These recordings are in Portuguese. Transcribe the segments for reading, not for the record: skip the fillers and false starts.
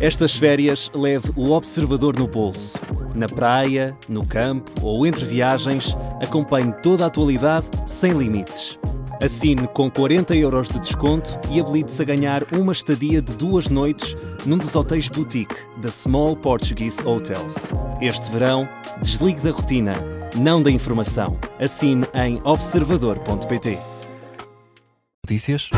Estas férias leve o observador no bolso. Na praia, no campo ou entre viagens, acompanhe toda a atualidade sem limites. Assine com 40€ de desconto e habilite-se a ganhar uma estadia de 2 noites num dos hotéis boutique da Small Portuguese Hotels. Este verão, desligue da rotina, não da informação. Assine em observador.pt. Notícias.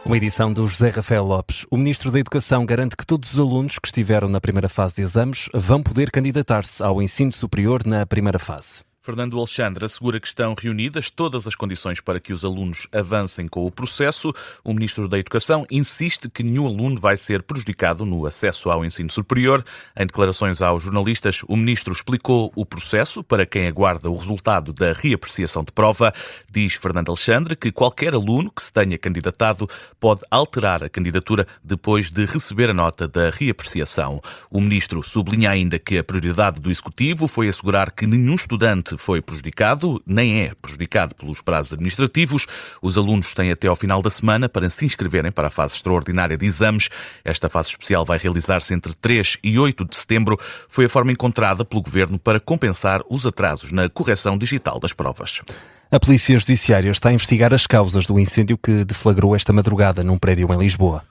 Uma edição do José Rafael Lopes. O Ministro da Educação garante que todos os alunos que estiveram na primeira fase de exames vão poder candidatar-se ao ensino superior na primeira fase. Fernando Alexandre assegura que estão reunidas todas as condições para que os alunos avancem com o processo. O Ministro da Educação insiste que nenhum aluno vai ser prejudicado no acesso ao ensino superior. Em declarações aos jornalistas, o Ministro explicou o processo para quem aguarda o resultado da reapreciação de prova. Diz Fernando Alexandre que qualquer aluno que se tenha candidatado pode alterar a candidatura depois de receber a nota da reapreciação. O Ministro sublinha ainda que a prioridade do Executivo foi assegurar que nenhum estudante foi prejudicado, nem é prejudicado pelos prazos administrativos. Os alunos têm até ao final da semana para se inscreverem para a fase extraordinária de exames. Esta fase especial vai realizar-se entre 3 e 8 de setembro. Foi a forma encontrada pelo Governo para compensar os atrasos na correção digital das provas. A Polícia Judiciária está a investigar as causas do incêndio que deflagrou esta madrugada num prédio em Lisboa.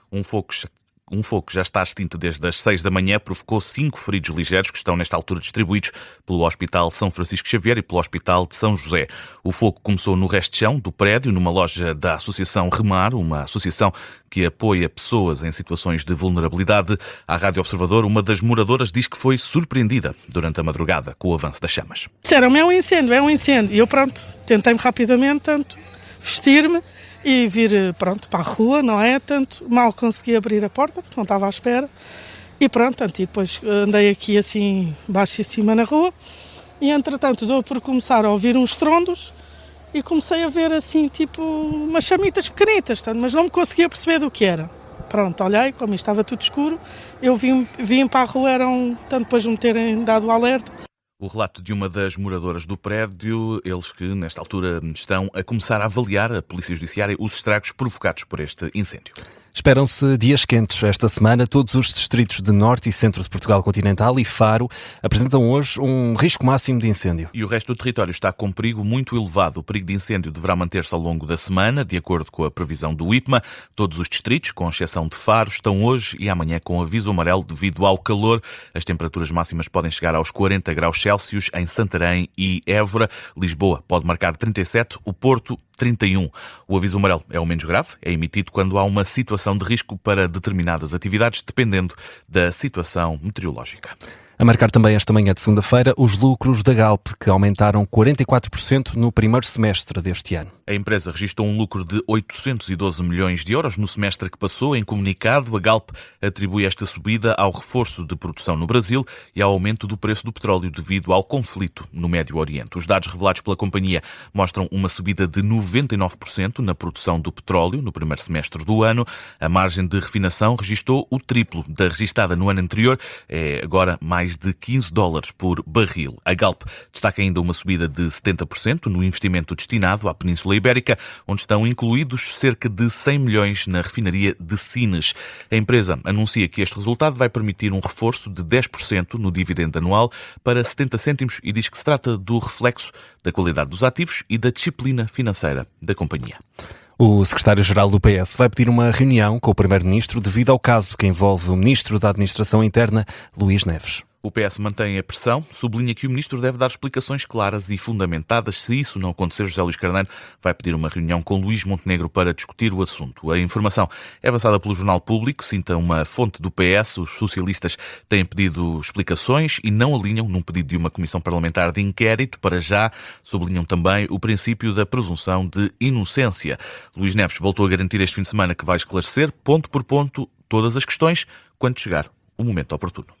Um fogo que já está extinto desde as 6 da manhã provocou 5 feridos ligeiros que estão nesta altura distribuídos pelo Hospital São Francisco Xavier e pelo Hospital de São José. O fogo começou no resto de chão do prédio, numa loja da Associação Remar, uma associação que apoia pessoas em situações de vulnerabilidade. À Rádio Observador, uma das moradoras diz que foi surpreendida durante a madrugada com o avanço das chamas. Disseram-me, é um incêndio. E eu, tentei-me rapidamente, vestir-me e vir, para a rua, não é? Mal consegui abrir a porta, porque não estava à espera. E e depois andei aqui assim, baixo e cima na rua. E entretanto, deu por começar a ouvir uns estrondos e comecei a ver assim, umas chamitas pequenitas, mas não me conseguia perceber do que era. Olhei, como estava tudo escuro, eu vim para a rua, depois de me terem dado o alerta. O relato de uma das moradoras do prédio, eles que, nesta altura, estão a começar a avaliar, a Polícia Judiciária, os estragos provocados por este incêndio. Esperam-se dias quentes esta semana. Todos os distritos de Norte e Centro de Portugal Continental e Faro apresentam hoje um risco máximo de incêndio. E o resto do território está com perigo muito elevado. O perigo de incêndio deverá manter-se ao longo da semana, de acordo com a previsão do IPMA. Todos os distritos, com exceção de Faro, estão hoje e amanhã com aviso amarelo devido ao calor. As temperaturas máximas podem chegar aos 40 graus Celsius em Santarém e Évora. Lisboa pode marcar 37, o Porto 31. O aviso amarelo é o menos grave, é emitido quando há uma situação de risco para determinadas atividades, dependendo da situação meteorológica. A marcar também esta manhã de segunda-feira os lucros da Galp, que aumentaram 44% no primeiro semestre deste ano. A empresa registrou um lucro de 812 milhões de euros no semestre que passou. Em comunicado, a Galp atribui esta subida ao reforço de produção no Brasil e ao aumento do preço do petróleo devido ao conflito no Médio Oriente. Os dados revelados pela companhia mostram uma subida de 99% na produção do petróleo no primeiro semestre do ano. A margem de refinação registrou o triplo da registada no ano anterior, é agora mais de $15 por barril. A Galp destaca ainda uma subida de 70% no investimento destinado à Península Ibérica, onde estão incluídos cerca de 100 milhões na refinaria de Sines. A empresa anuncia que este resultado vai permitir um reforço de 10% no dividendo anual para 70 cêntimos e diz que se trata do reflexo da qualidade dos ativos e da disciplina financeira da companhia. O secretário-geral do PS vai pedir uma reunião com o primeiro-ministro devido ao caso que envolve o ministro da Administração Interna, Luís Neves. O PS mantém a pressão, sublinha que o ministro deve dar explicações claras e fundamentadas. Se isso não acontecer, José Luís Carneiro vai pedir uma reunião com Luís Montenegro para discutir o assunto. A informação é avançada pelo Jornal Público, cita uma fonte do PS. Os socialistas têm pedido explicações e não alinham num pedido de uma comissão parlamentar de inquérito. Para já, sublinham também o princípio da presunção de inocência. Luís Neves voltou a garantir este fim de semana que vai esclarecer, ponto por ponto, todas as questões, quando chegar o momento oportuno.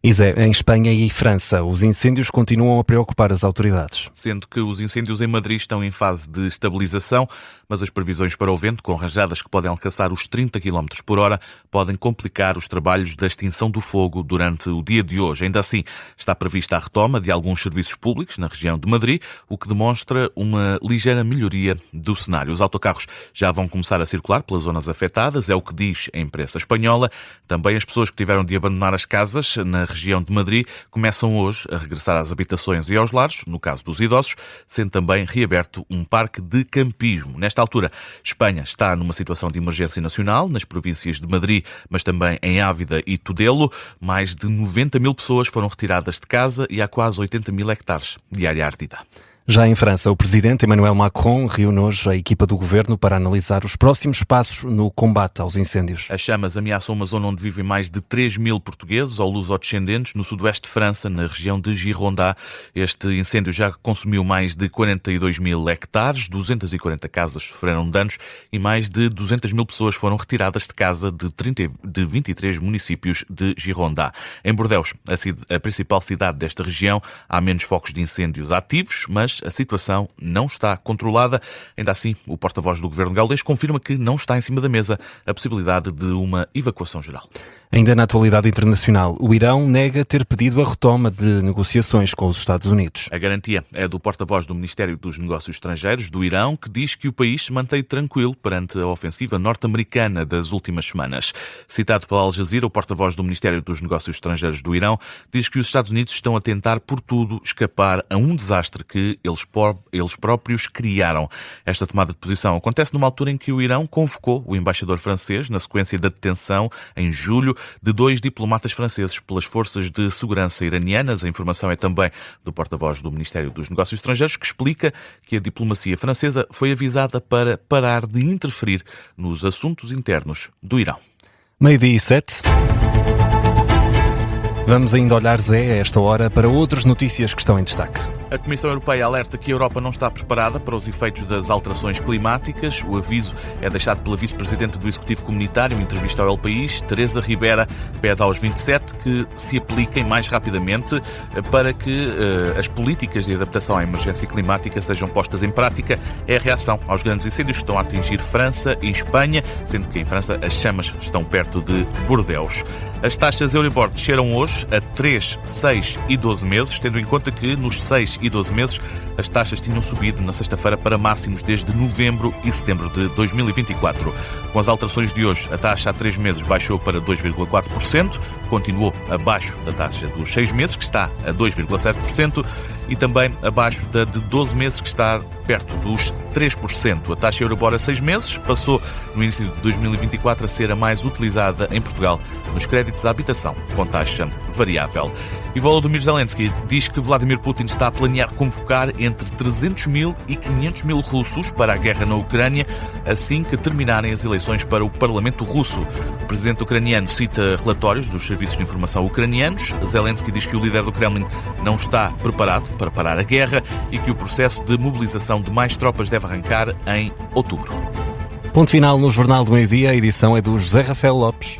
E Zé, em Espanha e França, os incêndios continuam a preocupar as autoridades. Sendo que os incêndios em Madrid estão em fase de estabilização, mas as previsões para o vento, com rajadas que podem alcançar os 30 km por hora, podem complicar os trabalhos da extinção do fogo durante o dia de hoje. Ainda assim, está prevista a retoma de alguns serviços públicos na região de Madrid, o que demonstra uma ligeira melhoria do cenário. Os autocarros já vão começar a circular pelas zonas afetadas, é o que diz a imprensa espanhola. Também as pessoas que tiveram de abandonar as casas na região de Madrid começam hoje a regressar às habitações e aos lares, no caso dos idosos, sendo também reaberto um parque de campismo. Nesta altura, Espanha está numa situação de emergência nacional nas províncias de Madrid, mas também em Ávila e Tudelo. Mais de 90 mil pessoas foram retiradas de casa e há quase 80 mil hectares de área ardida. Já em França, o presidente Emmanuel Macron reúne hoje a equipa do governo para analisar os próximos passos no combate aos incêndios. As chamas ameaçam uma zona onde vivem mais de 3 mil portugueses ou lusodescendentes no sudoeste de França, na região de Gironda. Este incêndio já consumiu mais de 42 mil hectares, 240 casas sofreram danos e mais de 200 mil pessoas foram retiradas de casa de 23 municípios de Gironda. Em Bordeaux, a principal cidade desta região, há menos focos de incêndios ativos, mas a situação não está controlada. Ainda assim, o porta-voz do governo gaulês confirma que não está em cima da mesa a possibilidade de uma evacuação geral. Ainda na atualidade internacional, o Irão nega ter pedido a retoma de negociações com os Estados Unidos. A garantia é do porta-voz do Ministério dos Negócios Estrangeiros do Irão, que diz que o país se mantém tranquilo perante a ofensiva norte-americana das últimas semanas. Citado pela Al Jazeera, o porta-voz do Ministério dos Negócios Estrangeiros do Irão diz que os Estados Unidos estão a tentar por tudo escapar a um desastre que eles próprios criaram. Esta tomada de posição acontece numa altura em que o Irão convocou o embaixador francês na sequência da detenção, em julho, de 2 diplomatas franceses pelas forças de segurança iranianas. A informação é também do porta-voz do Ministério dos Negócios Estrangeiros, que explica que a diplomacia francesa foi avisada para parar de interferir nos assuntos internos do Irão. 12:07. Vamos ainda olhar, Zé, a esta hora, para outras notícias que estão em destaque. A Comissão Europeia alerta que a Europa não está preparada para os efeitos das alterações climáticas. O aviso é deixado pela Vice-Presidente do Executivo Comunitário, em entrevista ao El País. Teresa Ribera pede aos 27 que se apliquem mais rapidamente para que as políticas de adaptação à emergência climática sejam postas em prática. É a reação aos grandes incêndios que estão a atingir França e Espanha, sendo que em França as chamas estão perto de Bordeaux. As taxas Euribor desceram hoje a 3, 6 e 12 meses, tendo em conta que nos 6 e 12 meses as taxas tinham subido na sexta-feira para máximos desde novembro e setembro de 2024. Com as alterações de hoje, a taxa a 3 meses baixou para 2,4%, continuou abaixo da taxa dos 6 meses, que está a 2,7%, e também abaixo da de 12 meses, que está perto dos 3%. A taxa Euribor a 6 meses passou, no início de 2024, a ser a mais utilizada em Portugal nos créditos à habitação, com taxa variável. E Volodymyr Zelensky diz que Vladimir Putin está a planear convocar entre 300 mil e 500 mil russos para a guerra na Ucrânia, assim que terminarem as eleições para o Parlamento russo. O presidente ucraniano cita relatórios dos serviços de informação ucranianos. Zelensky diz que o líder do Kremlin não está preparado para parar a guerra e que o processo de mobilização de mais tropas deve arrancar em outubro. Ponto final no Jornal do Meio-Dia. A edição é do José Rafael Lopes.